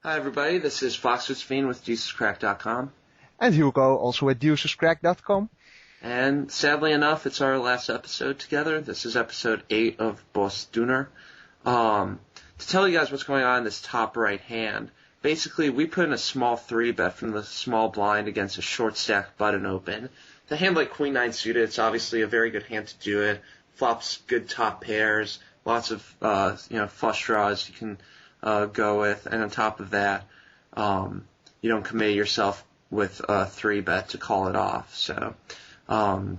Hi everybody, this is Foxwoodsfiend with DeucesCracked.com. And Hielko, also at DeucesCracked.com. And sadly enough, it's our last episode together. This is episode 8 of Boosdoener. To tell you guys what's going on in this top right hand, basically we put in a small 3-bet from the small blind against a short stack button open. The hand like Queen 9 suited, it's obviously a very good hand to do it. Flops good top pairs, lots of flush draws you can go with, and on top of that, you don't commit yourself with a 3-bet to call it off. So that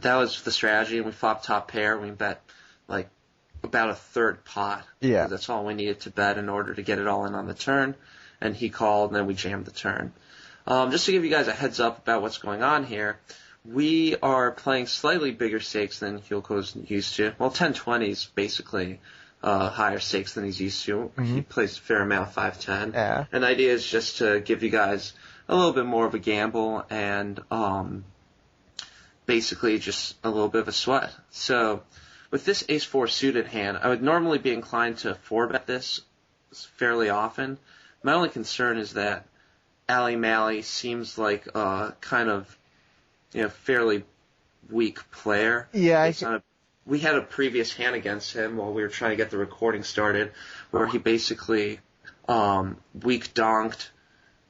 was the strategy, and we flopped top pair. We bet like about a third pot. Yeah, that's all we needed to bet in order to get it all in on the turn. And he called, and then we jammed the turn. Just to give you guys a heads up about what's going on here, we are playing slightly bigger stakes than Hielko's used to. Well, 10-20 is basically higher stakes than he's used to. Mm-hmm. He plays a fair amount, 5-10. Yeah. And the idea is just to give you guys a little bit more of a gamble and basically just a little bit of a sweat. So with this ace-4 suited hand, I would normally be inclined to 4-bet this fairly often. My only concern is that Ally Mally seems like a kind of fairly weak player. Yeah, we had a previous hand against him while we were trying to get the recording started, where he basically weak donked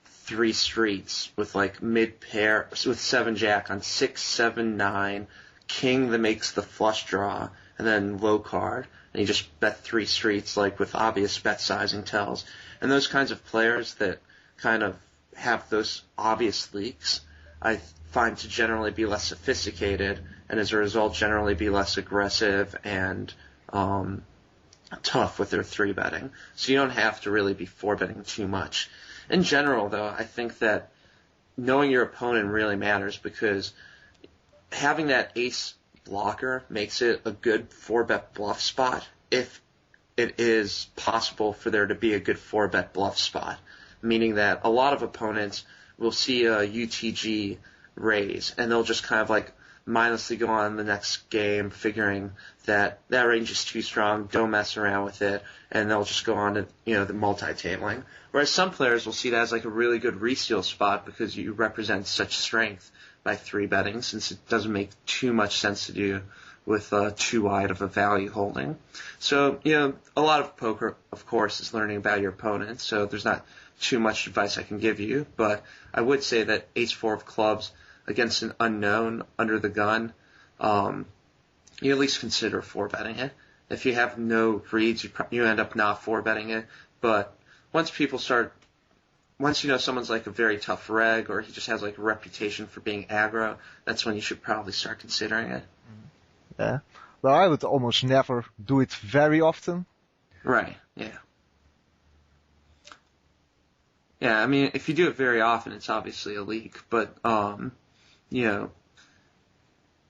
3 streets with like mid pair with 7-jack on 6, 7, 9, king that makes the flush draw, and then low card, and he just bet 3 streets like with obvious bet sizing tells. And those kinds of players that kind of have those obvious leaks, I find to generally be less sophisticated, and as a result generally be less aggressive and tough with their 3-betting. So you don't have to really be 4-betting too much. In general, though, I think that knowing your opponent really matters, because having that ace blocker makes it a good 4-bet bluff spot if it is possible for there to be a good 4-bet bluff spot, meaning that a lot of opponents will see a UTG raise, and they'll just kind of like mindlessly go on the next game figuring that that range is too strong, don't mess around with it, and they'll just go on to the multi-tabling. Whereas some players will see that as like a really good re-steal spot because you represent such strength by 3-betting, since it doesn't make too much sense to do with too wide of a value holding. So, a lot of poker, of course, is learning about your opponent, so there's not too much advice I can give you, but I would say that ace-4 of clubs against an unknown under the gun, you at least consider 4-betting it. If you have no reads, you end up not 4-betting it, but once someone's like a very tough reg, or he just has like a reputation for being aggro, that's when you should probably start considering it. Yeah. Well, I would almost never do it very often. Right, yeah. Yeah, I mean, if you do it very often, it's obviously a leak, but,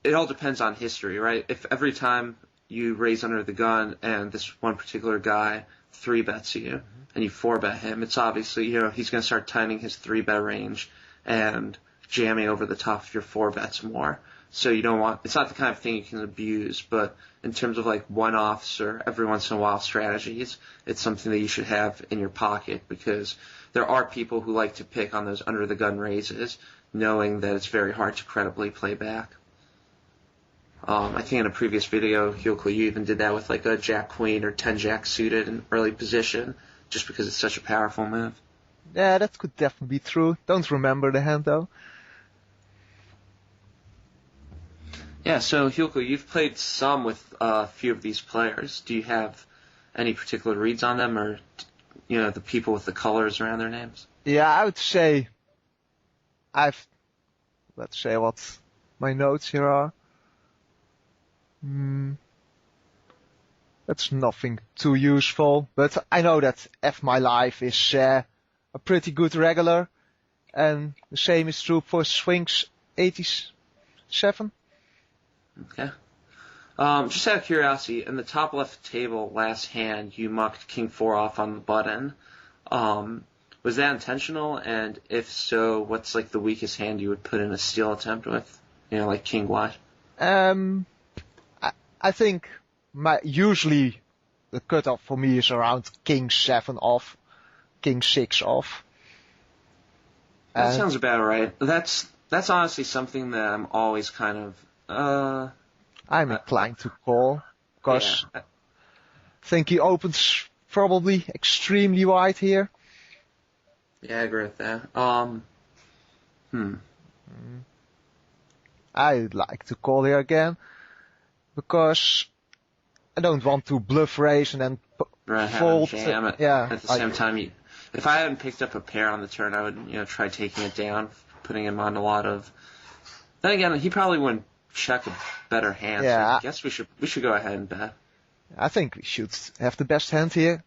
it all depends on history, right? If every time you raise under the gun and this one particular guy 3-bets you, and you 4-bet him, it's obviously, he's going to start tightening his 3-bet range and jamming over the top of your 4-bets more. So it's not the kind of thing you can abuse, but in terms of like one-offs or every once in a while strategies, it's something that you should have in your pocket, because there are people who like to pick on those under-the-gun raises, knowing that it's very hard to credibly play back. I think in a previous video, Hielko, you even did that with like a Jack-Queen or 10-Jack suited in early position, just because it's such a powerful move. Yeah, that could definitely be true. Don't remember the hand, though. Yeah, so Hielko, you've played some with a few of these players. Do you have any particular reads on them, or the people with the colors around their names? Yeah, I would say let's say what my notes here are. That's nothing too useful, but I know that F My Life is a pretty good regular, and the same is true for Swings 87. Okay. Just out of curiosity, in the top left table, last hand, you mucked King 4 off on the button. Was that intentional? And if so, what's like the weakest hand you would put in a steal attempt with? Like king wide. I think usually the cutoff for me is around king 7 off, king 6 off. That sounds about right. That's honestly something that I'm always kind of. I'm inclined to call, because I think he opens probably extremely wide here. Yeah, I agree with that. I'd like to call here again, because I don't want to bluff raise and then fold. Jam at the same time, if I hadn't picked up a pair on the turn, I would try taking it down, putting him on a lot of. Then again, he probably wouldn't check a better hand. Yeah, so I guess we should go ahead and bet. I think we should have the best hand here.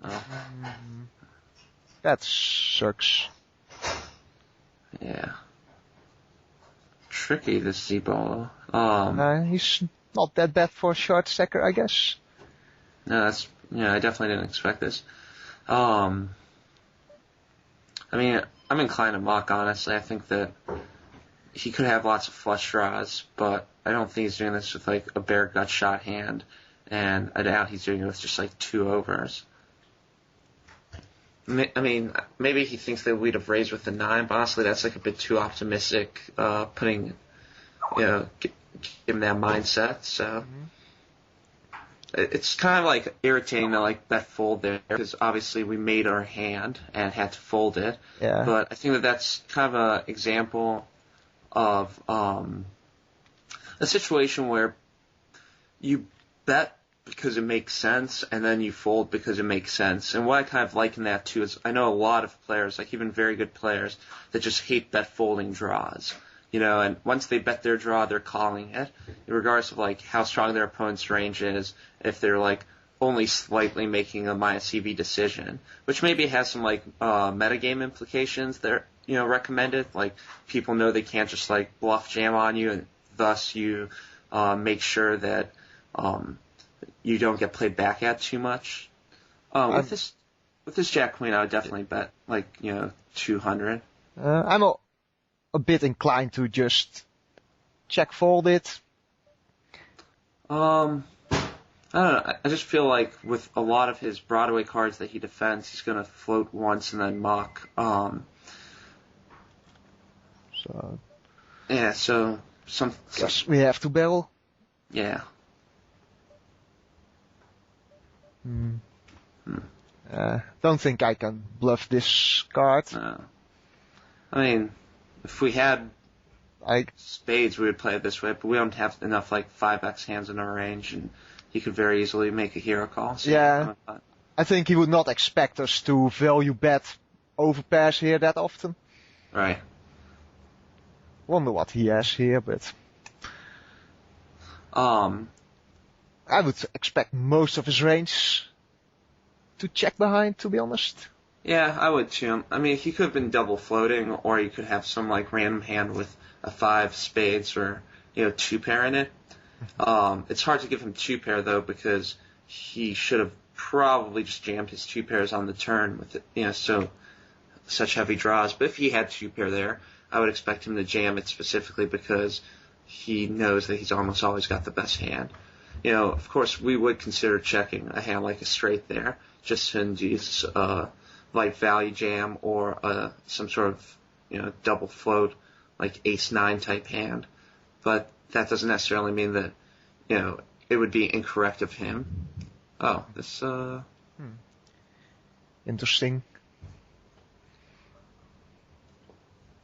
Oh. That sucks. Yeah. Tricky, this Z-ball. He's not that bad for a short stacker, I guess. No, I definitely didn't expect this. I mean, I'm inclined to muck, honestly. I think that he could have lots of flush draws, but I don't think he's doing this with like a bare gut shot hand, and I doubt he's doing it with just like 2 overs. I mean, maybe he thinks that we'd have raised with the 9, but honestly, that's like a bit too optimistic, give him that mindset. So it's kind of like irritating to like bet fold there, because obviously we made our hand and had to fold it. Yeah. But I think that that's kind of an example of a situation where you bet because it makes sense, and then you fold because it makes sense. And what I kind of liken that to is I know a lot of players, like even very good players, that just hate bet folding draws. And once they bet their draw, they're calling it, regardless of like how strong their opponent's range is, if they're like only slightly making a minus EV decision, which maybe has some like metagame implications that recommended. Like people know they can't just like bluff jam on you, and thus you make sure that you don't get played back at too much. With this Jack Queen, I would definitely bet like 200. I'm a bit inclined to just check fold it. I don't know. I just feel like with a lot of his Broadway cards that he defends, he's gonna float once and then muck. So guess we have to barrel. Yeah. Don't think I can bluff this card. I mean, if we had spades, we would play it this way, but we don't have enough like 5x hands in our range, and he could very easily make a hero call. So yeah, I think he would not expect us to value bet overpairs here that often. Right. Wonder what he has here, but I would expect most of his range to check behind, to be honest. Yeah, I would too. I mean, he could have been double floating, or he could have some like random hand with a 5 spades or 2 pair in it. It's hard to give him 2 pair though, because he should have probably just jammed his 2 pairs on the turn with such heavy draws. But if he had 2 pair there, I would expect him to jam it specifically because he knows that he's almost always got the best hand. Of course, we would consider checking a hand like a straight there, just to induce light value jam or some sort of double float like ace-9 type hand. But that doesn't necessarily mean that it would be incorrect of him. Oh, this Interesting.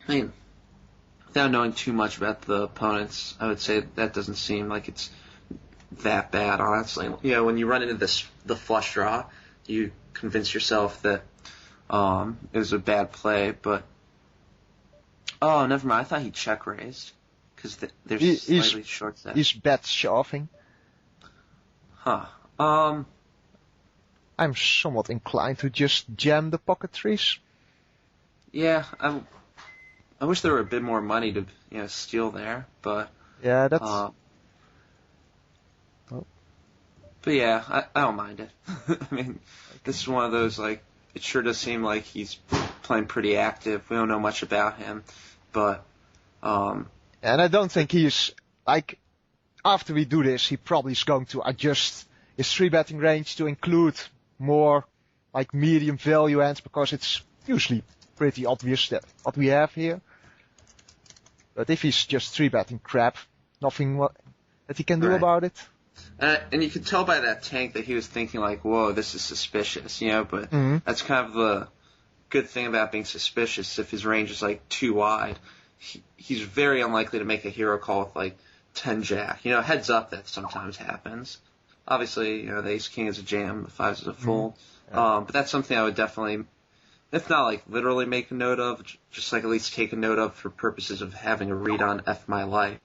I mean, without knowing too much about the opponents, I would say that doesn't seem like it's that bad, honestly. When you run into the flush draw, you convince yourself that it was a bad play, but oh, never mind. I thought he check raised because there's slightly short set. He's bet shoving. Huh. I'm somewhat inclined to just jam the pocket threes. Yeah, I wish there were a bit more money to steal there, but yeah, that's. But yeah, I don't mind it. I mean, this is one of those like it sure does seem like he's playing pretty active. We don't know much about him, but and I don't think he's like after we do this, he probably is going to adjust his 3-betting range to include more like medium value hands because it's usually pretty obvious that what we have here. But if he's just 3-betting crap, nothing that he can do about it. And you could tell by that tank that he was thinking like, whoa, this is suspicious, but that's kind of the good thing about being suspicious. If his range is like too wide, he's very unlikely to make a hero call with like 10 jack. Heads up, that sometimes happens. Obviously, the ace king is a jam, the 5s is a fold. But that's something I would definitely, if not like literally make a note of, just like at least take a note of for purposes of having a read on F My Life.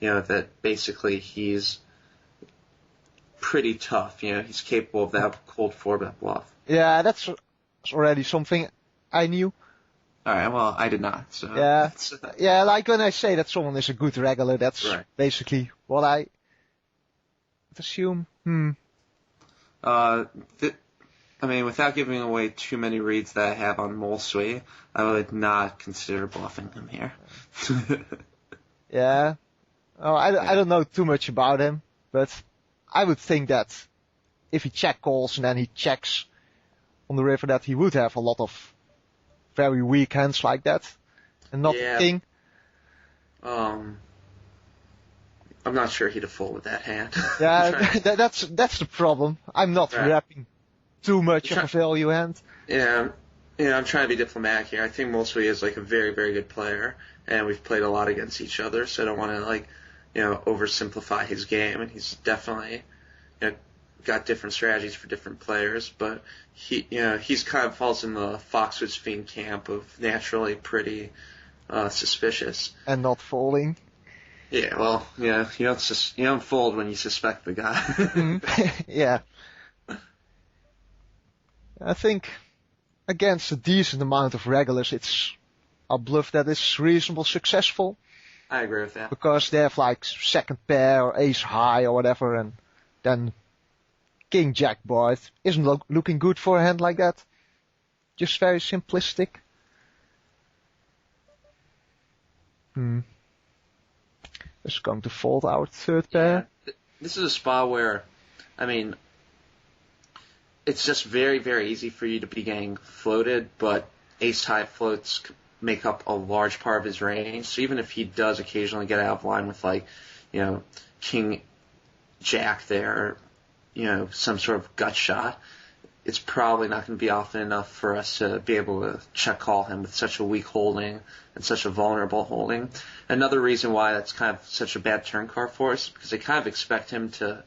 That basically he's pretty tough. He's capable of that cold 4-bet bluff. Yeah, that's already something I knew. All right, well, I did not. So yeah, like when I say that someone is a good regular, that's basically what I would assume. I mean, without giving away too many reads that I have on Molsui, I would not consider bluffing him here. Yeah. Oh, I don't know too much about him, but I would think that if he check calls and then he checks on the river that he would have a lot of very weak hands like that, and not the king. I'm not sure he'd have fold with that hand. Yeah, that's the problem. I'm not wrapping too much of a value hand. Yeah, I'm trying to be diplomatic here. I think Molsui is like a very, very good player, and we've played a lot against each other, so I don't want to oversimplify his game, and he's definitely, got different strategies for different players, but he's kind of falls in the Foxwoods Fiend camp of naturally pretty suspicious. And not folding. Yeah, well, you don't fold when you suspect the guy. Yeah. I think against a decent amount of regulars, it's a bluff that is reasonably successful. I agree with that. Because they have like second pair or ace high or whatever, and then king jack board isn't looking good for a hand like that. Just very simplistic. Just going to fold our third pair. This is a spot where, I mean, it's just very, very easy for you to be getting floated, but ace-high floats make up a large part of his range. So even if he does occasionally get out of line with, like, king jack there, some sort of gut shot, it's probably not going to be often enough for us to be able to check call him with such a weak holding and such a vulnerable holding. Another reason why that's kind of such a bad turn card for us, because they kind of expect him to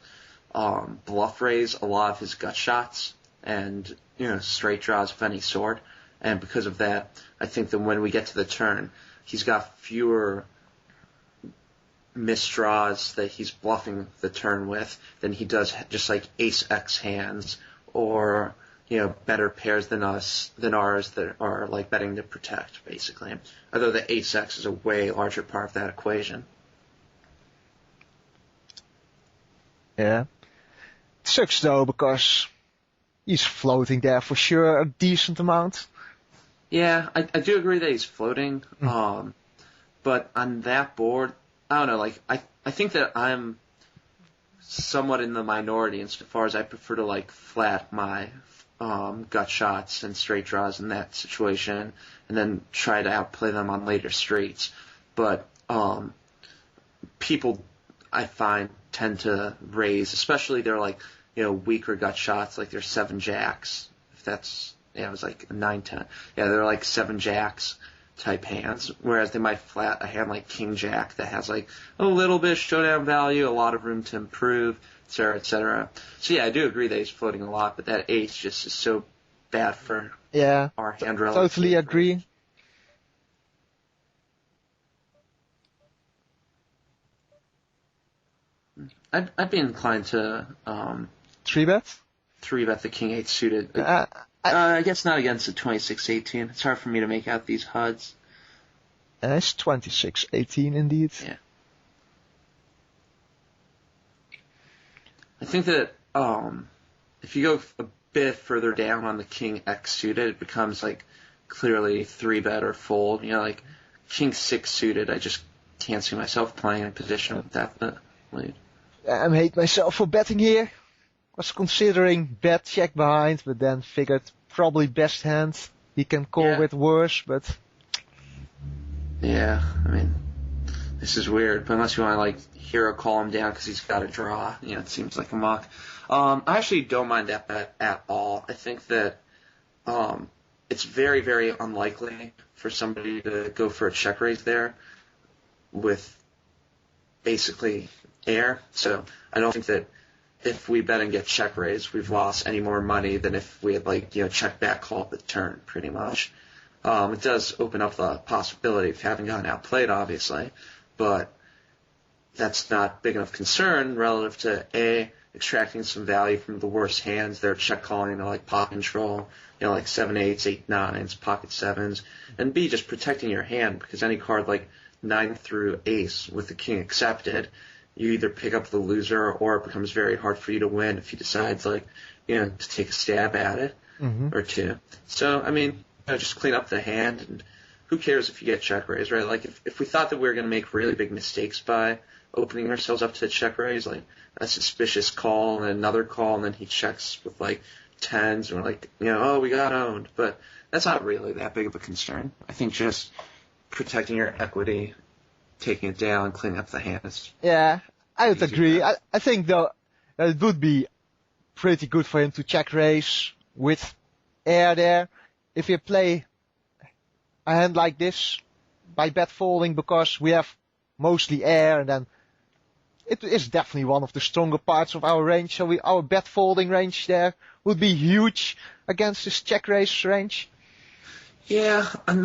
bluff raise a lot of his gut shots and straight draws of any sort. And because of that, I think that when we get to the turn, he's got fewer misdraws that he's bluffing the turn with than he does just like ace-x hands or better pairs than ours that are like betting to protect, basically. Although the ace-x is a way larger part of that equation. Yeah. It sucks though, because he's floating there for sure a decent amount. Yeah, I do agree that he's floating. But on that board, I don't know, like, I think that I'm somewhat in the minority insofar as I prefer to, like, flat my gut shots and straight draws in that situation and then try to outplay them on later streets. But people, I find, tend to raise, especially their, like, weaker gut shots, like their 7 jacks, if that's, it was like a 9-10. Yeah, they're like 7 jacks type hands, whereas they might flat a hand like king jack that has like a little bit of showdown value, a lot of room to improve, etc., etc. So yeah, I do agree that he's floating a lot, but that ace just is so bad for our hand relative. Totally agree. I'd be inclined to 3-bet? 3-bet the king 8 suited. I guess not against the 26-18. It's hard for me to make out these HUDs. It's 26-18 indeed. Yeah. I think that if you go bit further down on the king X suited, it becomes like clearly 3-bet or fold. You know, like king 6 suited, I just can't see myself playing in position with that lead. I hate myself for betting here. Was considering bet check behind, but then figured probably best hand. He can call with worse, but... Yeah, I mean, this is weird, but unless you want to, like, hero call him down because he's got a draw, you know, it seems like a mock. I actually don't mind that bet at all. I think that it's very, very unlikely for somebody to go for a check raise there with basically air. So I don't think that if we bet and get check raised, we've lost any more money than if we had, like, you know, check back call at the turn, pretty much. It does open up the possibility of having gotten outplayed, obviously, but that's not big enough concern relative to A, extracting some value from the worst hands. They're check calling, you know, like pot control, you know, like 7/8, 8/9s, pocket 7s, and B, just protecting your hand, because any card like 9 through ace with the king accepted, you either pick up the loser or it becomes very hard for you to win if he decides, like, you know, to take a stab at it or two. So, I mean, you know, just clean up the hand, and who cares if you get check raise, right? Like, if we thought that we were going to make really big mistakes by opening ourselves up to a check raise, like a suspicious call and another call, and then he checks with, like, 10s, and we're like, you know, oh, we got owned. But that's not really that big of a concern. I think just protecting your equity, taking it down, cleaning up the hands. Yeah, I would agree. I think, though, that it would be pretty good for him to check raise with air there. If you play a hand like this by bet folding, because we have mostly air, and then it is definitely one of the stronger parts of our range. So our bet folding range there would be huge against this check raise range. Yeah, on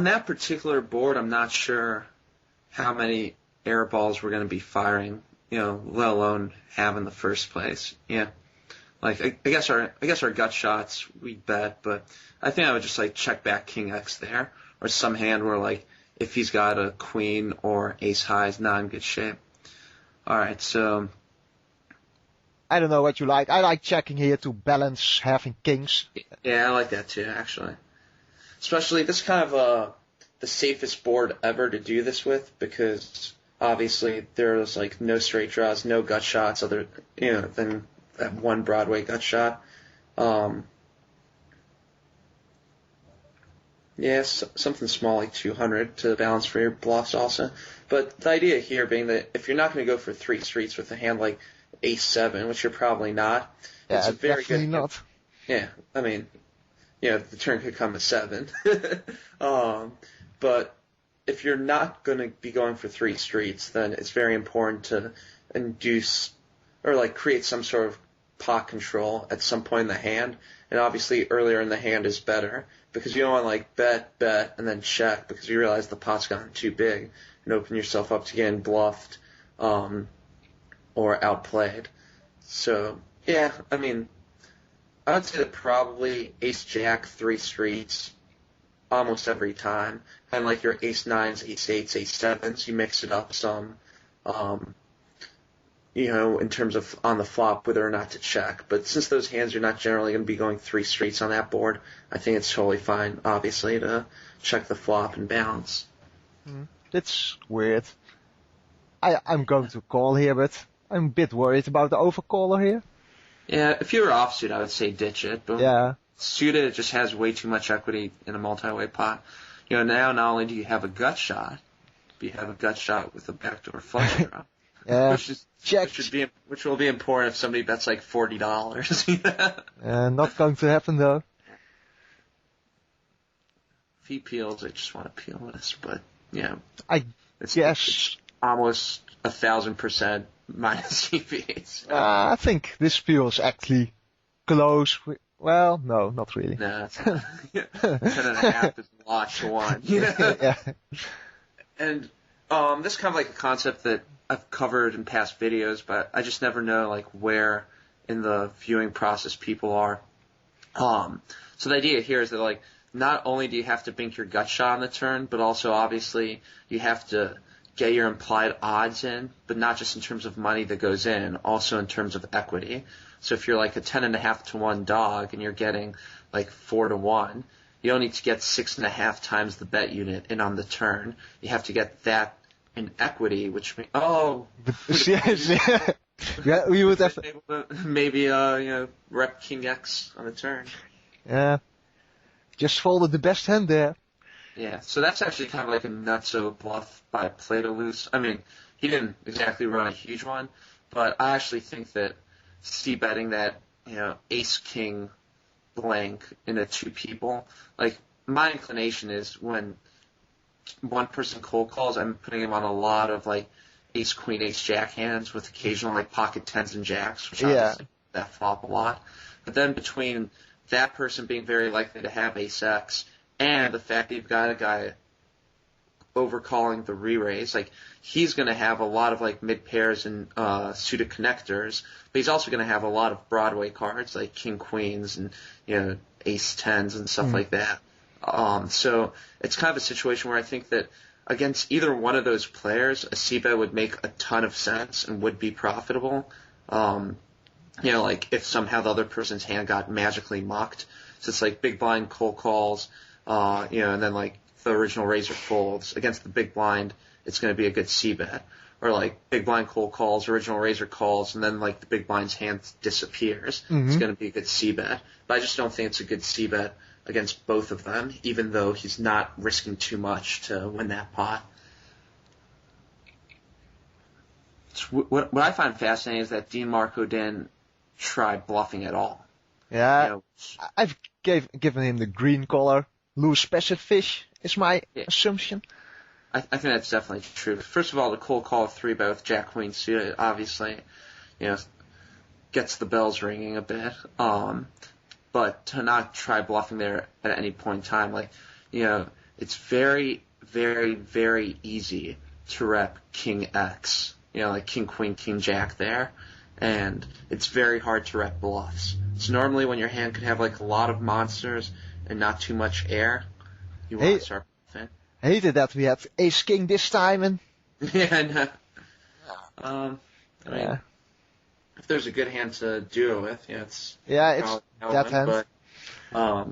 that particular board, I'm not sure how many air balls we're going to be firing, you know, let alone have in the first place. Yeah. Like, I guess our gut shots we'd bet, but I think I would just, like, check back king X there, or some hand where, like, if he's got a queen or ace high is not in good shape. All right, so I don't know what you like. I like checking here to balance having kings. Yeah, I like that too, actually. Especially this is kind of the safest board ever to do this with, because obviously there's, like, no straight draws, no gut shots other, you know, than that one Broadway gut shot. Yes, something small like 200 to balance for your bluffs also. But the idea here being that if you're not going to go for 3 streets with a hand like ace-7, which you're probably not, it's a very definitely good. Not. Yeah, I mean, yeah, the turn could come to 7. But if you're not going to be going for 3 streets, then it's very important to induce or, like, create some sort of pot control at some point in the hand. And obviously earlier in the hand is better, because you don't want to, like, bet, and then check because you realize the pot's gotten too big and open yourself up to getting bluffed or outplayed. So, yeah, I mean, I would say that probably ace-jack, 3 streets almost every time. And, like, your ace-9s, ace-8s, ace-7s, you mix it up some, you know, in terms of on the flop, whether or not to check. But since those hands are not generally going to be going 3 streets on that board, I think it's totally fine, obviously, to check the flop and balance. That's weird. I'm going to call here, but I'm a bit worried about the overcaller here. Yeah, if you were offsuit, I would say ditch it. But yeah. Suited, it just has way too much equity in a multi-way pot. You know, now not only do you have a gut shot, but you have a gut shot with a backdoor flush draw. Yeah, which will be important if somebody bets like $40. Not going to happen though. If he peels, I just want to peel this, but yeah, I guess it's almost 1,000% minus GPAs. I think this feels actually close. Well, no, not really. No, it's not. 10.5 is a lot to 1. Yeah. And this is kind of like a concept that I've covered in past videos, but I just never know, like, where in the viewing process people are. So the idea here is that, like, not only do you have to bink your gut shot on the turn, but also obviously you have to get your implied odds in, but not just in terms of money that goes in, also in terms of equity. So if you're like a 10.5 to 1 dog and you're getting like 4 to 1, you don't need to get 6.5 times the bet unit in on the turn. You have to get that in equity, which means, yeah, we would have maybe rep King X on the turn. Yeah, just folded the best hand there. Yeah, so that's actually kind of like a nutso bluff by Play to Lose. I mean, he didn't exactly run a huge one, but I actually think that c-betting that, ace king blank into 2 people, like, my inclination is when one person cold calls, I'm putting him on a lot of, like, ace queen, ace jack hands with occasional, like, pocket 10s and jacks, which obviously that flop a lot. But then between that person being very likely to have ace X and the fact that you've got a guy overcalling the re-raise, like, he's going to have a lot of, like, mid-pairs and suited connectors, but he's also going to have a lot of Broadway cards, like king queens and, ace tens and stuff like that. So it's kind of a situation where I think that against either one of those players, a c-bet would make a ton of sense and would be profitable. Like if somehow the other person's hand got magically mucked. So it's like big blind cold calls, and then like the original razor folds. Against the big blind, it's going to be a good c-bet. Or like big blind cold calls, original razor calls, and then like the big blind's hand disappears. It's going to be a good c-bet. But I just don't think it's a good c-bet against both of them, even though he's not risking too much to win that pot. What I find fascinating is that Dean Marco didn't try bluffing at all. Yeah, I've given him the green color. Loose passive fish is my assumption. I think that's definitely true. First of all, the cold call of 3-bet with Jack Queen suited, obviously, gets the bells ringing a bit. But to not try bluffing there at any point in time, like, it's very, very, very easy to rep King X, like King Queen, King Jack there, and it's very hard to rep bluffs. So normally when your hand could have like a lot of monsters and not too much air, you want to start bluffing. Hated that we had ace king this time and yeah, no. I mean, if there's a good hand to do it with, it's that hand. But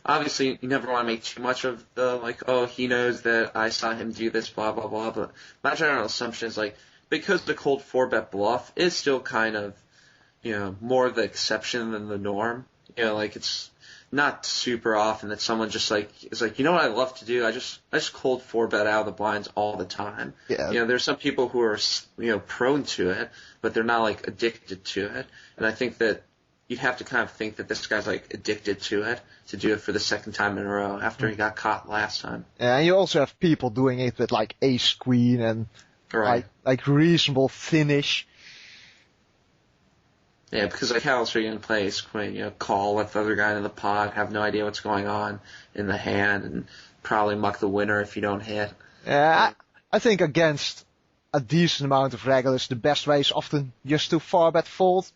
obviously, you never want to make too much of the like, oh, he knows that I saw him do this, blah blah blah. But my general assumption is like, because the cold 4-bet bluff is still kind of, more the exception than the norm. Like it's not super often that someone just like is like, what I love to do? I just cold 4-bet out of the blinds all the time. Yeah. There's some people who are prone to it, but they're not like addicted to it. And I think that you'd have to kind of think that this guy's like addicted to it to do it for the second time in a row after he got caught last time. Yeah, and you also have people doing it with like ace queen and like reasonable finish. Yeah, because like how else are you going to play ace queen? Call, let the other guy into the pot, have no idea what's going on in the hand, and probably muck the winner if you don't hit. Yeah, I think against a decent amount of regulars, the best way is often just to 4-bet fold,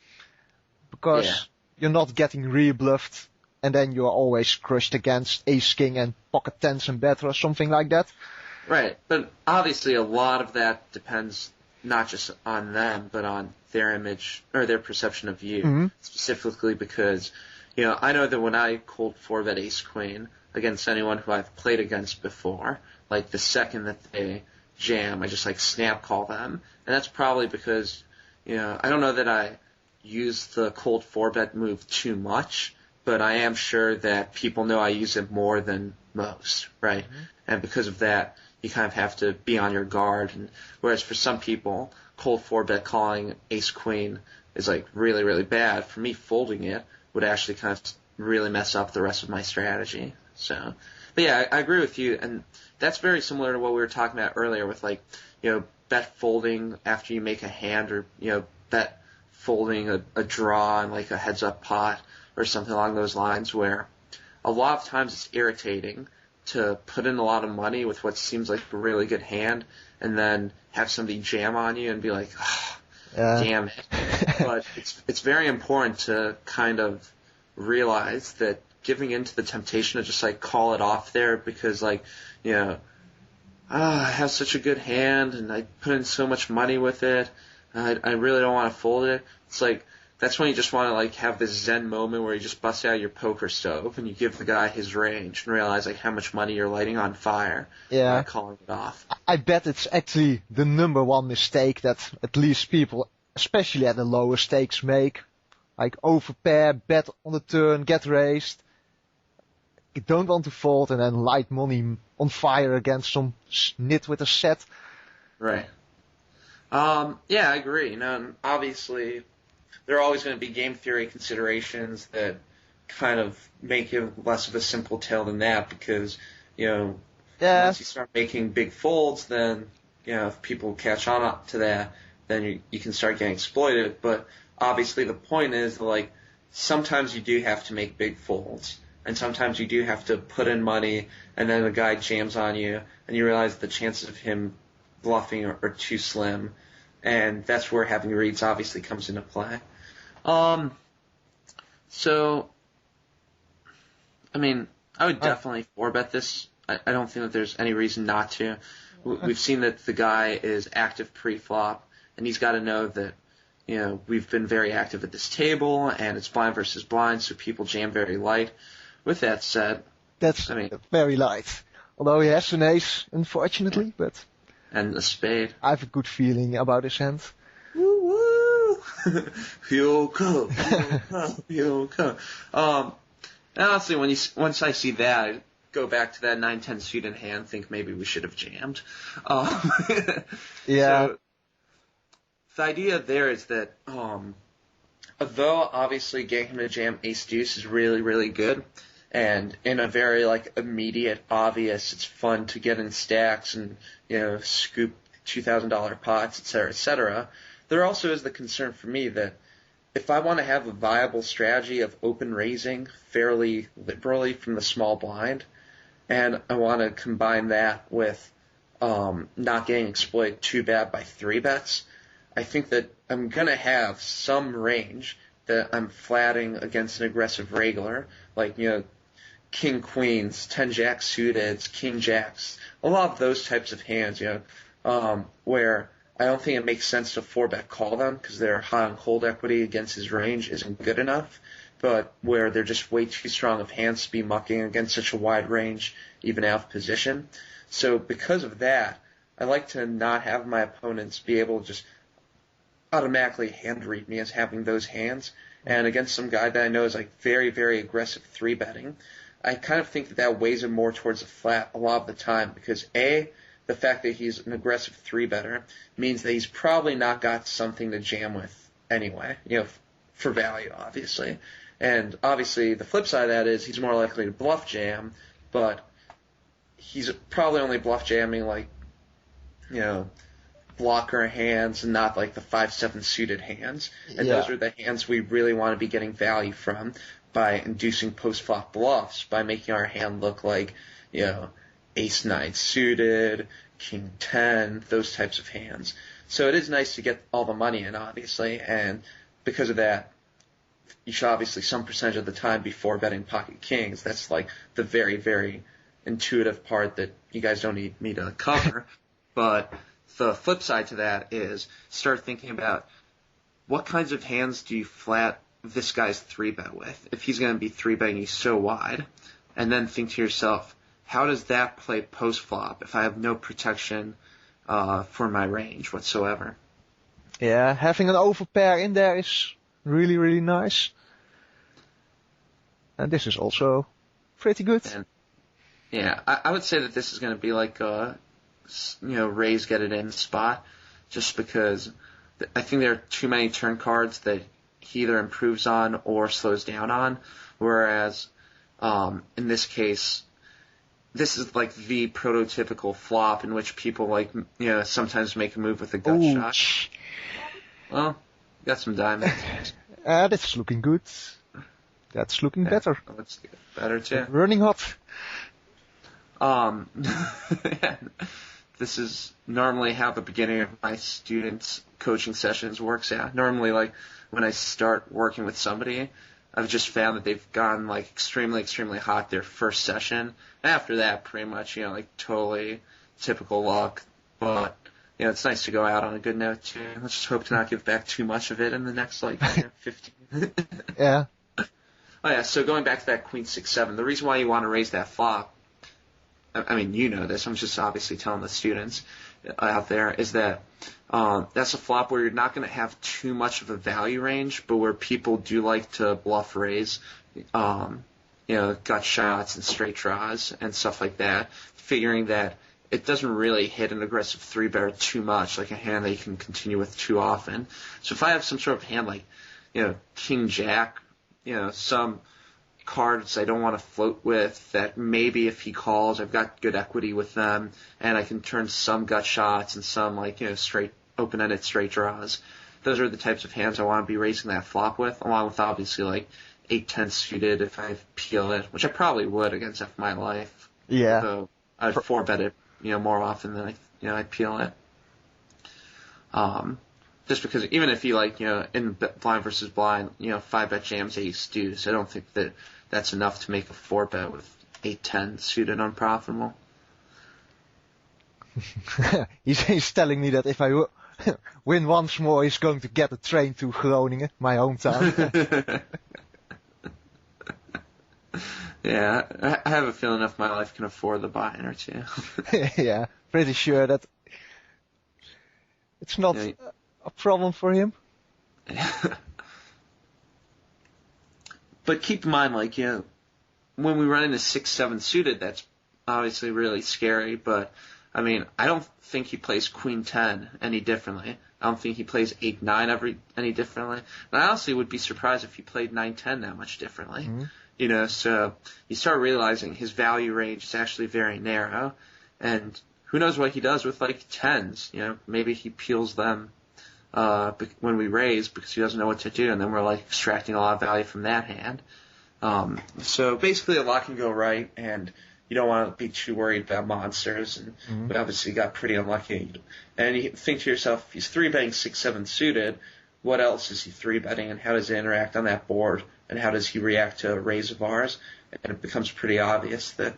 because you're not getting re-bluffed, and then you're always crushed against ace king and pocket tens and better or something like that. Right, but obviously a lot of that depends not just on them, but on their image or their perception of you, specifically because, I know that when I cold 4-bet ace queen against anyone who I've played against before, like the second that they jam, I just like snap call them, and that's probably because, I don't know that I use the cold 4-bet move too much, but I am sure that people know I use it more than most, right? And because of that, you kind of have to be on your guard. And whereas for some people, cold 4-bet calling ace queen is like really, really bad. For me, folding it would actually kind of really mess up the rest of my strategy. So, but yeah, I agree with you, and that's very similar to what we were talking about earlier with like, bet folding after you make a hand, or bet folding a draw and like a heads up pot or something along those lines, where a lot of times it's irritating to put in a lot of money with what seems like a really good hand and then have somebody jam on you and be like, oh, damn it. But it's very important to kind of realize that giving into the temptation to just like call it off there because like, I have such a good hand and I put in so much money with it. I really don't want to fold it. It's like that's when you just want to like have this zen moment where you just bust out your poker stove and you give the guy his range and realize like how much money you're lighting on fire. Yeah. By calling it off. I bet it's actually the number one mistake that at least people, especially at the lower stakes, make. Like overpair, bet on the turn, get raised. You don't want to fold and then light money on fire against some snit with a set. Right. Yeah, I agree. And obviously, there are always going to be game theory considerations that kind of make it less of a simple tale than that because, once you start making big folds, then, if people catch on up to that, then you can start getting exploited. But obviously the point is, like, sometimes you do have to make big folds. And sometimes you do have to put in money, and then the guy jams on you, and you realize the chances of him bluffing are too slim. And that's where having reads obviously comes into play. So, I mean, I would definitely 4-bet this. I don't think that there's any reason not to. We've seen that the guy is active pre-flop, and he's got to know that, we've been very active at this table, and it's blind versus blind, so people jam very light. With that said, that's very light. Although he has an ace, unfortunately, but... And a spade. I have a good feeling about his hand. Woo-woo! Hielko, Hielko. And honestly, once I see that, I go back to that 9-10 suited hand, think maybe we should have jammed. Yeah. So, the idea there is that, although obviously getting him to jam ace-deuce is really, really good, and in a very, immediate, obvious, it's fun to get in stacks and, scoop $2,000 pots, et cetera, there also is the concern for me that if I want to have a viable strategy of open raising fairly liberally from the small blind, and I want to combine that with not getting exploited too bad by 3-bets, I think that I'm going to have some range that I'm flatting against an aggressive regular, like, king queens, 10-jack suiteds, king jacks, a lot of those types of hands, where I don't think it makes sense to 4-bet call them because their high and cold equity against his range isn't good enough, but where they're just way too strong of hands to be mucking against such a wide range, even out of position. So because of that, I like to not have my opponents be able to just automatically hand read me as having those hands. And against some guy that I know is very, very aggressive 3-betting, I kind of think that weighs him more towards a flat a lot of the time because A, the fact that he's an aggressive 3-better means that he's probably not got something to jam with anyway, for value, obviously. And obviously the flip side of that is he's more likely to bluff jam, but he's probably only bluff jamming blocker hands and not the 5-7 suited hands. And those are the hands we really want to be getting value from by inducing post-flop bluffs, by making our hand look like, ace-9 suited, king 10, those types of hands. So it is nice to get all the money in, obviously, and because of that, you should obviously some percentage of the time be 4-betting pocket kings. That's the very, very intuitive part that you guys don't need me to cover. But the flip side to that is start thinking about what kinds of hands do you flat this guy's 3-bet with if he's going to be 3-betting you so wide, and then think to yourself, how does that play post-flop if I have no protection for my range whatsoever? Yeah, having an overpair in there is really, really nice. And this is also pretty good. And, yeah, I would say that this is going to be a raise get it in spot, just because I think there are too many turn cards that he either improves on or slows down on, whereas in this case, this is the prototypical flop in which people sometimes make a move with a gut shot. Well, got some diamonds. That's looking good. That's looking better. That's better too. Running hot. This is normally how the beginning of my students' coaching sessions works out. Normally, when I start working with somebody, I've just found that they've gone extremely, extremely hot their first session. After that, pretty much, totally typical luck. But it's nice to go out on a good note too. Let's just hope to not give back too much of it in the next 15. Yeah. Oh yeah, so going back to that Queen 6-7, the reason why you want to raise that flop, I mean, you know this, I'm just obviously telling the students out there, is that that's a flop where you're not going to have too much of a value range, but where people do like to bluff raise, gut shots and straight draws and stuff like that, figuring that it doesn't really hit an aggressive 3-better too much, like a hand that you can continue with too often. So if I have some sort of hand like, King Jack, some cards I don't want to float with that maybe if he calls, I've got good equity with them, and I can turn some gut shots and some straight open-ended straight draws. Those are the types of hands I want to be raising that flop with, along with obviously like 8-10 suited if I peel it, which I probably would against F My Life. Yeah. So I'd 4-bet it, more often than I peel it. Just because even if you in blind versus blind, 5-bet jams ace deuce, I don't think that's enough to make a 4-bet with 8-10 suited unprofitable. He's telling me that if I win once more, he's going to get a train to Groningen, my hometown. Yeah, I have a feeling If My Life can afford the buy-in or two. Yeah, pretty sure that it's not a problem for him. But keep in mind, when we run into 6-7 suited, that's obviously really scary. But I mean, I don't think he plays Queen 10 any differently. I don't think he plays 8-9 any differently. And I honestly would be surprised if he played 9-10 that much differently. Mm-hmm. So you start realizing his value range is actually very narrow, and who knows what he does with 10s? Maybe he peels them when we raise because he doesn't know what to do, and then we're extracting a lot of value from that hand. So basically a lot can go right, and you don't want to be too worried about monsters, and we obviously got pretty unlucky. And you think to yourself, if he's 3-betting 6-7 suited, what else is he 3-betting, and how does he interact on that board, and how does he react to a raise of ours? And it becomes pretty obvious that,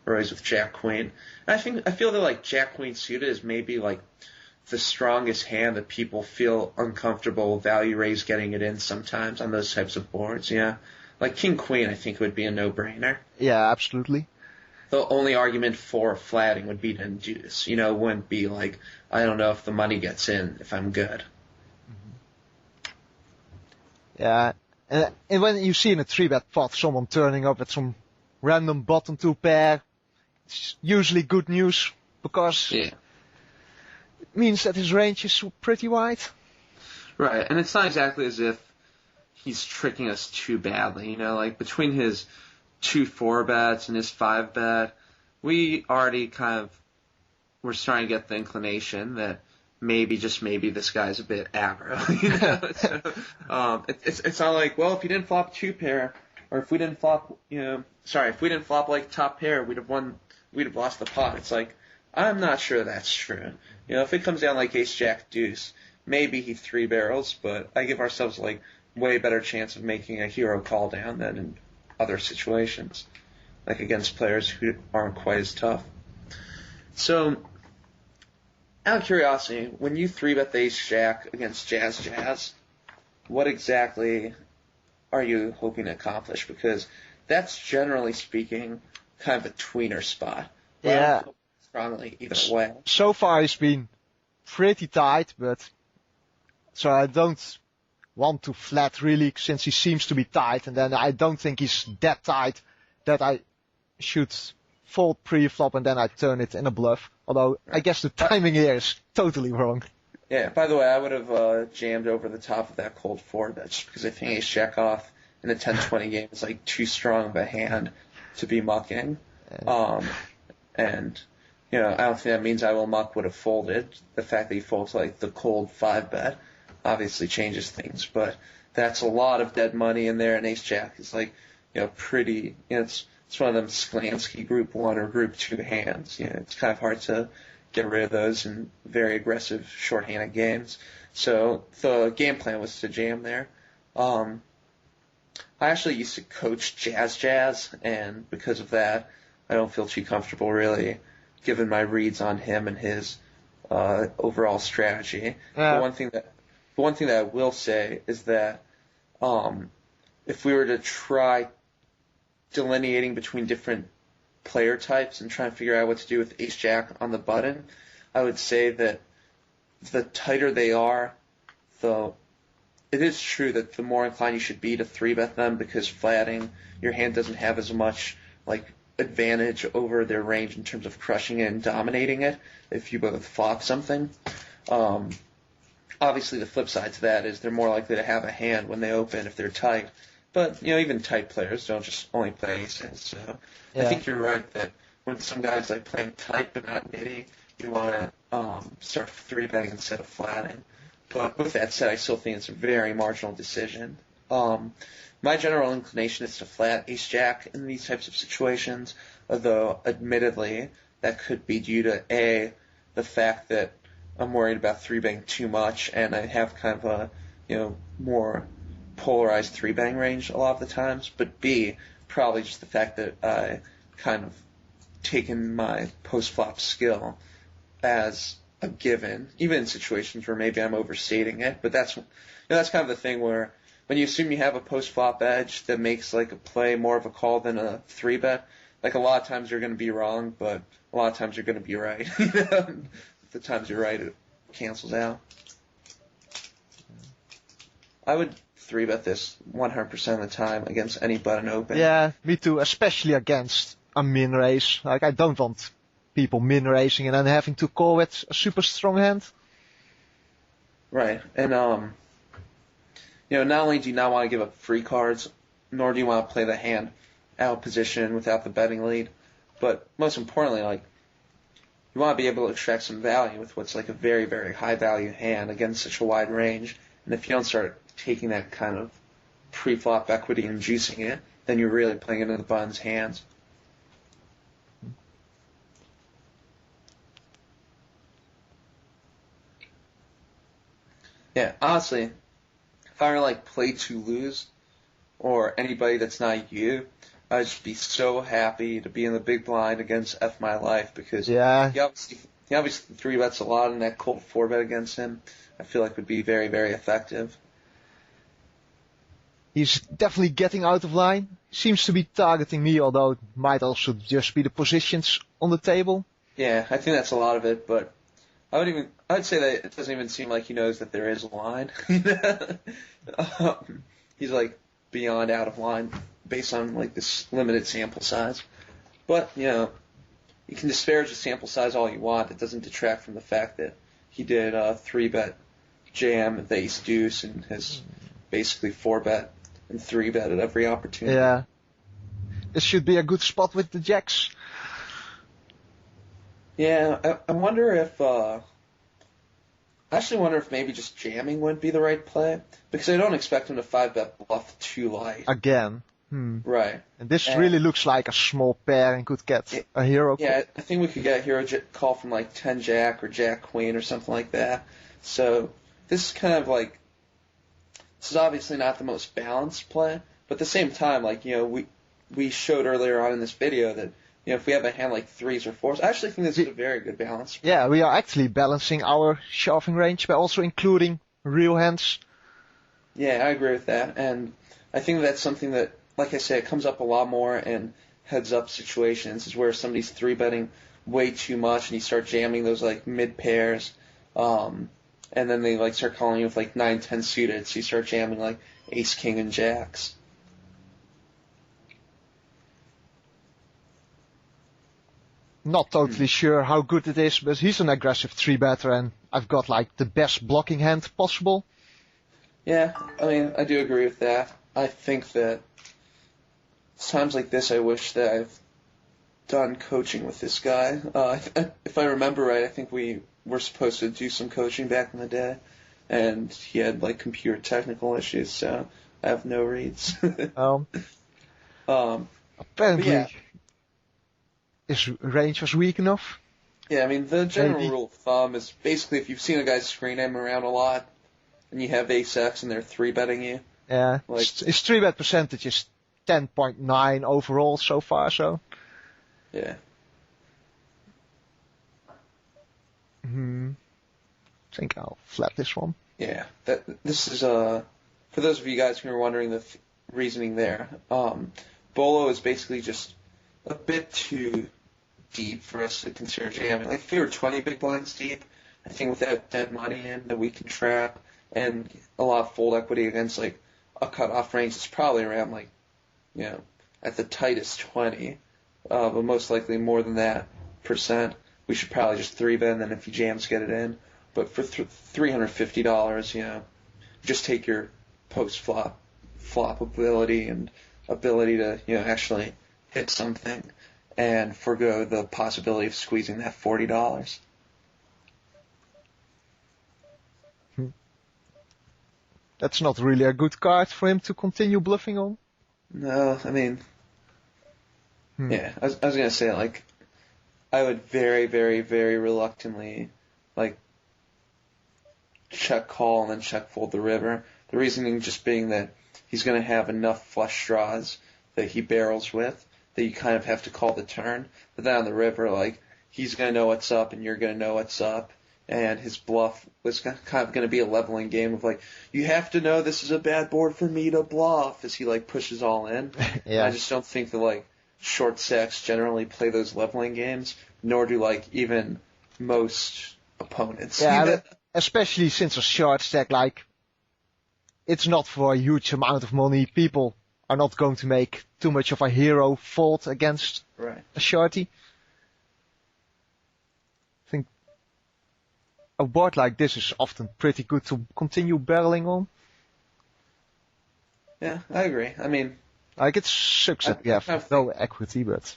raise with Jack Queen. And I feel that Jack Queen suited is maybe the strongest hand that people feel uncomfortable value raise getting it in sometimes on those types of boards, yeah. King Queen, I think, would be a no-brainer. Yeah, absolutely. The only argument for flatting would be to induce. It wouldn't be I don't know if the money gets in if I'm good. Yeah, and when you see in a 3-bet pot someone turning up at some random bottom 2 pair, it's usually good news because it means that his range is pretty wide. Right, and it's not exactly as if he's tricking us too badly. Between his 2 4-bets and his 5-bet, we already we're starting to get the inclination that maybe, just maybe, this guy's a bit aggro. So, it's not if he didn't flop 2-pair, or if we didn't flop, if we didn't flop top pair, we'd have lost the pot. It's I'm not sure that's true. If it comes down ace jack deuce, maybe he 3-barrels, but I give ourselves way better chance of making a hero call down than in other situations, against players who aren't quite as tough. So, out of curiosity, when you 3-bet the ace jack against Jazz, what exactly are you hoping to accomplish? Because that's, generally speaking, kind of a tweener spot. Yeah. Strongly either way. So far he's been pretty tight, but so I don't want to flat really since he seems to be tight, and then I don't think he's that tight that I should fold pre-flop and then I turn it in a bluff. Although I guess the timing here is totally wrong. Yeah, by the way, I would have jammed over the top of that cold 4-bet just because I think ace jack off in a 10-20 game is too strong of a hand to be mucking. And I don't think that means I will muck would have folded. The fact that he folds the cold 5-bet obviously changes things, but that's a lot of dead money in there, and ace jack is pretty, it's one of them Sklansky group 1 or group 2 hands. It's kind of hard to get rid of those in very aggressive shorthanded games. So the game plan was to jam there. I actually used to coach Jazz, and because of that, I don't feel too comfortable really giving my reads on him and his overall strategy. Yeah. The one thing that I will say is that if we were to try delineating between different player types and trying to figure out what to do with Ace Jack on the button, I would say that the tighter they are, it is true that the more inclined you should be to 3-bet them, because flatting, your hand doesn't have as much advantage over their range in terms of crushing it and dominating it if you both flop something. Obviously, the flip side to that is they're more likely to have a hand when they open if they're tight. But even tight players don't just only play aces. So yeah. I think you're right that when some guys like playing tight but not nitty, you want to start 3-betting instead of flatting. But with that said, I still think it's a very marginal decision. My general inclination is to flat Ace Jack in these types of situations, although admittedly that could be due to the fact that I'm worried about 3-betting too much, and I have kind of a more polarized 3-betting range a lot of the times. But B, probably just the fact that I kind of taken my post-flop skill as a given, even in situations where maybe I'm overstating it. But that's kind of the thing where when you assume you have a post-flop edge that makes a play more of a call than a 3-bet, a lot of times you're going to be wrong, but a lot of times you're going to be right. The times you're right, it cancels out. I would 3-bet this 100% of the time against any button open. Yeah, me too, especially against a min raise. I don't want people min raising and then having to call with a super strong hand. Right, and not only do you not want to give up free cards, nor do you want to play the hand out of position without the betting lead, but most importantly, you want to be able to extract some value with what's a very, very high value hand against such a wide range. And if you don't start taking that kind of pre-flop equity and juicing it, then you're really playing into the button's hands. Yeah, honestly, if I were play to lose, or anybody that's not you, I'd just be so happy to be in the big blind against F My Life, because he obviously 3-bets a lot in that cold 4-bet against him. I feel would be very, very effective. He's definitely getting out of line. Seems to be targeting me, although it might also just be the positions on the table. Yeah, I think that's a lot of it, but I'd say that it doesn't even seem like he knows that there is a line. He's beyond out of line based on this limited sample size. But, you can disparage the sample size all you want. It doesn't detract from the fact that he did a 3-bet jam with ace deuce and has basically 4-bet and 3-bet at every opportunity. Yeah. This should be a good spot with the jacks. Yeah, I wonder if I actually wonder if maybe just jamming would be the right play, because I don't expect him to 5-bet bluff too light. Again. Right. And this really looks like a small pair and could get a hero call. Yeah, I think we could get a hero call from 10-jack or jack-queen or something like that. So this is kind of this is obviously not the most balanced play, but at the same time, we showed earlier on in this video that if we have a hand 3s or 4s, I actually think this is a very good balance. Yeah, we are actually balancing our shoving range by also including real hands. Yeah, I agree with that, and I think that's something that, like I say, it comes up a lot more in heads-up situations, is where somebody's 3-betting way too much and you start jamming those mid pairs, and then they start calling you with 9-10 suited, so you start jamming ace, king, and jacks. Not totally sure how good it is, but he's an aggressive 3-better and I've got the best blocking hand possible. Yeah, I do agree with that. I think that times like this I wish that I've done coaching with this guy. If I remember right, I think we were supposed to do some coaching back in the day, and he had computer technical issues, so I have no reads. Apparently his range was weak enough. Yeah, the general rule of thumb is basically if you've seen a guy screen him around a lot, and you have ace-x and they're 3-betting you. Yeah, his 3-bet percentage is 10.9 overall so far, so. Yeah. I think I'll flat this one. Yeah, this is for those of you guys who are wondering the reasoning there. Bolo is basically just a bit too deep for us to consider jamming. Like if we were 20 big blinds deep, I think without dead money in that we can trap and a lot of fold equity against like a cutoff range, it's probably around like, at the tightest 20, but most likely more than that percent. We should probably just 3-bet, and then if he jams, get it in. But for $350, just take your post-flop ability and ability to, actually hit something and forgo the possibility of squeezing that $40. That's not really a good card for him to continue bluffing on. No, I mean, yeah, I was going to say, like, I would very, very, very reluctantly, like, check call and then check fold the river. The reasoning just being that he's going to have enough flush draws that he barrels with that you kind of have to call the turn. But then on the river, like, he's going to know what's up and you're going to know what's up. And his bluff was kind of going to be a leveling game of like, you have to know this is a bad board for me to bluff as he like pushes all in. Yeah. I just don't think that like short stacks generally play those leveling games, nor do like even most opponents. Yeah, especially since a short stack, like, it's not for a huge amount of money. People are not going to make too much of a hero fold against a shorty. I think a board like this is often pretty good to continue barreling on. Yeah, I agree. I mean, like, it sucks that we have no equity, but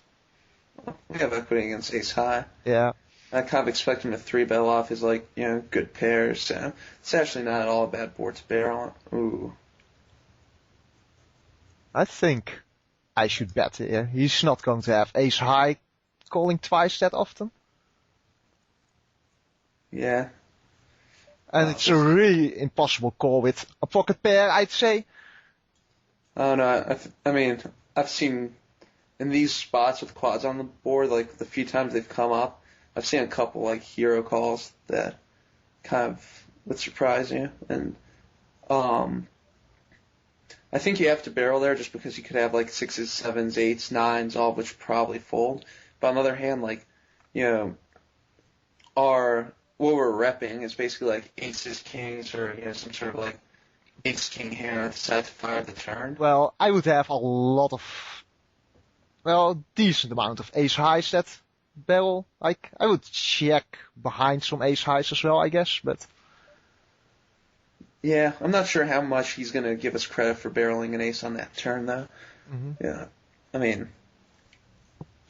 we have equity against ace high. Yeah. I kind of expect him to 3-bet off his like, good pairs. So it's actually not at all a bad board to barrel on. Ooh. I think I should bet here. He's not going to have ace high calling twice that often. Yeah. And it's a really impossible call with a pocket pair, I'd say. Oh no, I mean, I've seen in these spots with quads on the board, like the few times they've come up, I've seen a couple like hero calls that kind of would surprise you. And I think you have to barrel there just because you could have like 6s, 7s, 8s, 9s, all of which probably fold. But on the other hand, like, what we're repping is basically like aces, kings, or some sort of like ace king hand set to fire the turn. Well, I would have a decent amount of ace highs that barrel. Like, I would check behind some ace highs as well, I guess, but yeah, I'm not sure how much he's going to give us credit for barreling an ace on that turn, though. Mm-hmm. Yeah, I mean,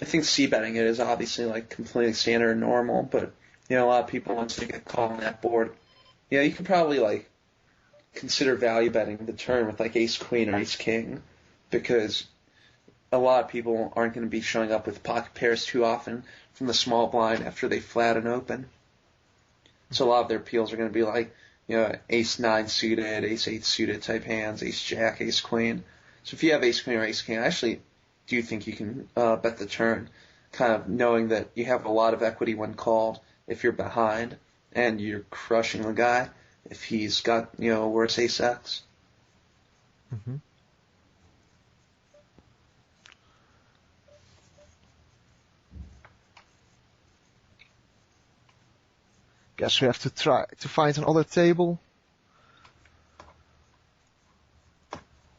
I think c-betting it is obviously like completely standard and normal, but a lot of people once they get called on that board, you could probably like consider value betting the turn with like ace queen or ace king, because a lot of people aren't going to be showing up with pocket pairs too often from the small blind after they flat and open. So a lot of their peels are going to be like, ace 9 suited, ace 8 suited type hands, ace jack, ace queen. So if you have ace queen or ace king, I actually do think you can bet the turn, kind of knowing that you have a lot of equity when called if you're behind, and you're crushing the guy if he's got, worse ace X. Mm-hmm. Guess we have to try to find another table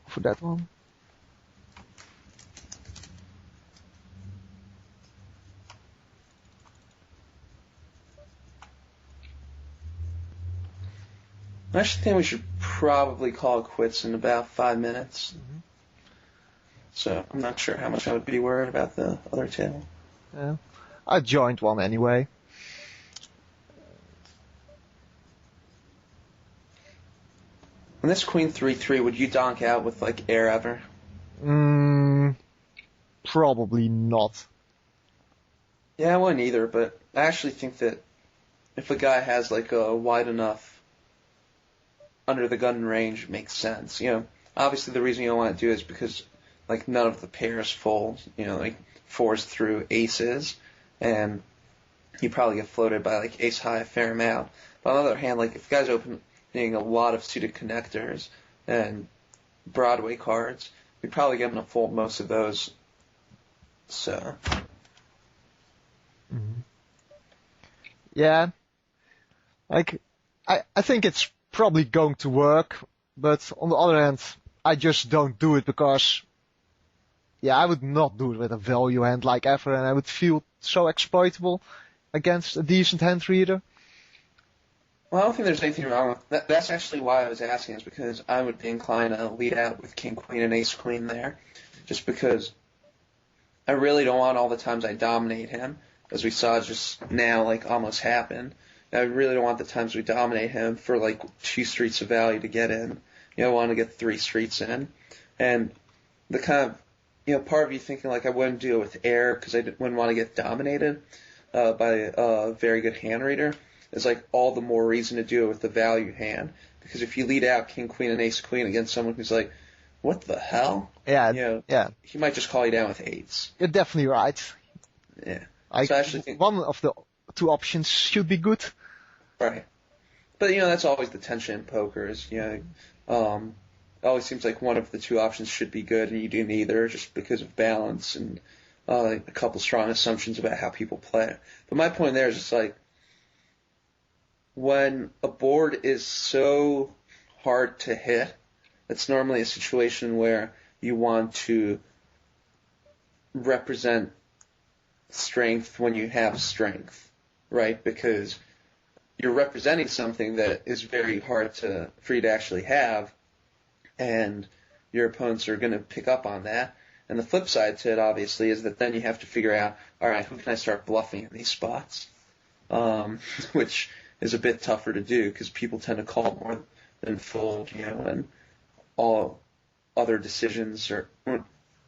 for that one. I actually think we should probably call it quits in about 5 minutes. Mm-hmm. So I'm not sure how much I would be worried about the other table. Yeah, I joined one anyway. And this queen 3-3, would you donk out with like air ever? Probably not. Yeah, I wouldn't either, but I actually think that if a guy has like a wide enough under the gun range, it makes sense. Obviously the reason you don't want to do it is because like none of the pairs fold, like 4s through aces, and you probably get floated by like ace high a fair amount. But on the other hand, like if the guy's opening a lot of suited connectors and Broadway cards, we'd probably get him to fold most of those. So. Mm-hmm. Yeah. Like, I think it's probably going to work, but on the other hand, I just don't do it because, yeah, I would not do it with a value hand like ever, and I would feel so exploitable against a decent hand reader. Well, I don't think there's anything wrong with that. That's actually why I was asking, is because I would be inclined to lead out with king, queen, and ace, queen there, just because I really don't want all the times I dominate him, as we saw just now, like, almost happen. I really don't want the times we dominate him for, like, 2 streets of value to get in. I want to get 3 streets in. And the kind of, part of you thinking, like, I wouldn't do it with air because I wouldn't want to get dominated by a very good hand reader, is, like, all the more reason to do it with the value hand. Because if you lead out king, queen, and ace, queen against someone who's like, what the hell? Yeah, yeah. He might just call you down with 8s. You're definitely right. Yeah. So I actually think one of the 2 options should be good. Right. But, that's always the tension in poker is, it always seems like one of the 2 options should be good and you do neither just because of balance and a couple strong assumptions about how people play. But my point there is just like, when a board is so hard to hit, it's normally a situation where you want to represent strength when you have strength, right? Because you're representing something that is very hard for you to actually have, and your opponents are going to pick up on that. And the flip side to it, obviously, is that then you have to figure out, all right, who can I start bluffing in these spots? Which is a bit tougher to do because people tend to call more than fold, and all other decisions are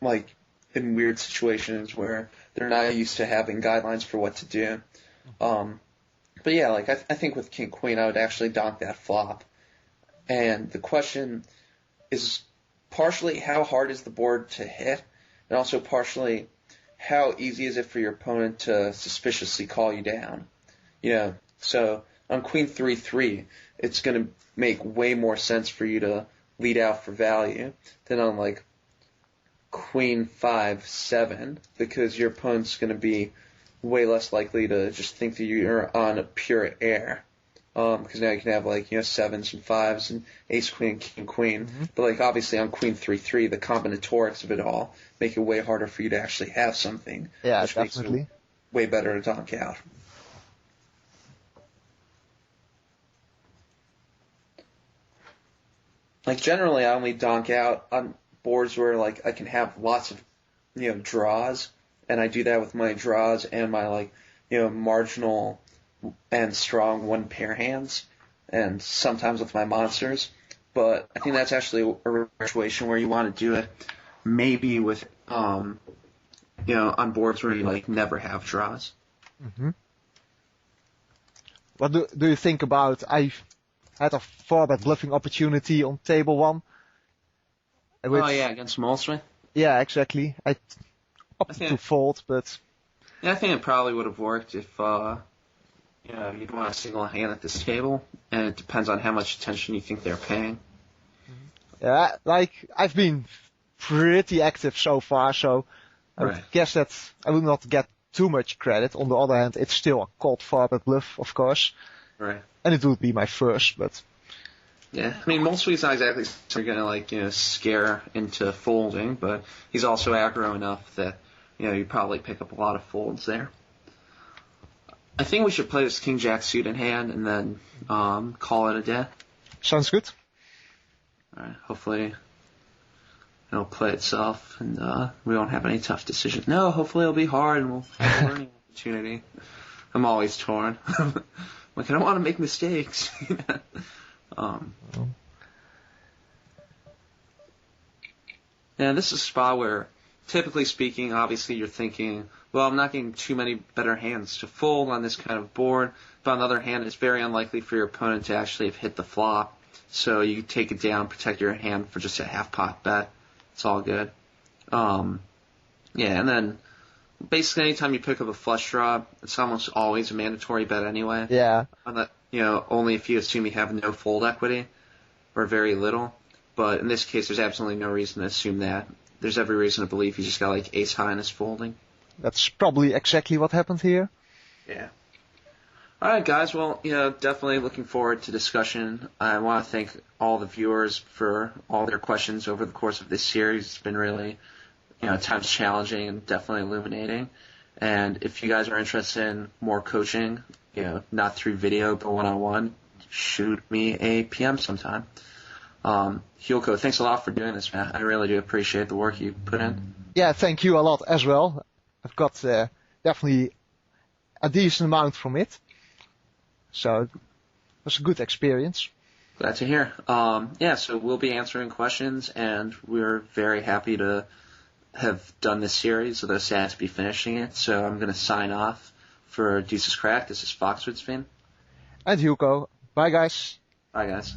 like in weird situations where they're not used to having guidelines for what to do. But yeah, like I think with king queen, I would actually donk that flop. And the question is partially how hard is the board to hit, and also partially how easy is it for your opponent to suspiciously call you down. So on queen 3-3, it's going to make way more sense for you to lead out for value than on like queen 5-7, because your opponent's going to be way less likely to just think that you're on a pure air. Because now you can have like 7s and 5s and ace queen and king queen. Mm-hmm. But like obviously on queen 3-3, the combinatorics of it all make it way harder for you to actually have something. Yeah, which definitely. makes it way better to donk out. Like generally, I only donk out on boards where like I can have lots of draws, and I do that with my draws and my like marginal and strong 1 pair hands, and sometimes with my monsters. But I think that's actually a situation where you want to do it maybe with on boards where you like never have draws. Mm-hmm. What do you think about? I had a 4-bet bluffing opportunity on table 1. Against Molesworth? Yeah, exactly. I opted to fold, but yeah, I think it probably would have worked if you'd want a single hand at this table, and it depends on how much attention you think they're paying. Yeah, like I've been pretty active so far, so I would guess that I will not get too much credit. On the other hand, it's still a cold 4-bet bluff, of course. Right. And it would be my first, but yeah, I mean, Molesworth's not exactly gonna scare into folding, but he's also aggro enough that you'd probably pick up a lot of folds there. I think we should play this King Jack suit in hand and then call it a day. Sounds good. All right. Hopefully it'll play itself and we won't have any tough decisions. No, hopefully it'll be hard and we'll have a learning opportunity. I'm always torn. Like I don't want to make mistakes. Yeah, this is a spot where, typically speaking, obviously you're thinking, well, I'm not getting too many better hands to fold on this kind of board, but on the other hand, it's very unlikely for your opponent to actually have hit the flop, so you take it down, protect your hand for just a half-pot bet. It's all good. Yeah, and then basically anytime you pick up a flush draw, it's almost always a mandatory bet anyway. Yeah. only if you assume you have no fold equity or very little. But in this case, there's absolutely no reason to assume that. There's every reason to believe he just got like ace high in his folding. That's probably exactly what happened here. Yeah. All right, guys. Well, definitely looking forward to discussion. I want to thank all the viewers for all their questions over the course of this series. It's been really, at times challenging and definitely illuminating. And if you guys are interested in more coaching, not through video but one-on-one, shoot me a PM sometime. Hielko, thanks a lot for doing this, man. I really do appreciate the work you put in. Yeah, thank you a lot as well. I've got definitely a decent amount from it. So it was a good experience. Glad to hear. So we'll be answering questions, and we're very happy to have done this series, although sad to be finishing it. So I'm going to sign off for DeucesCracked. This is Foxwoodsman. And Hielko. Bye, guys. Bye, guys.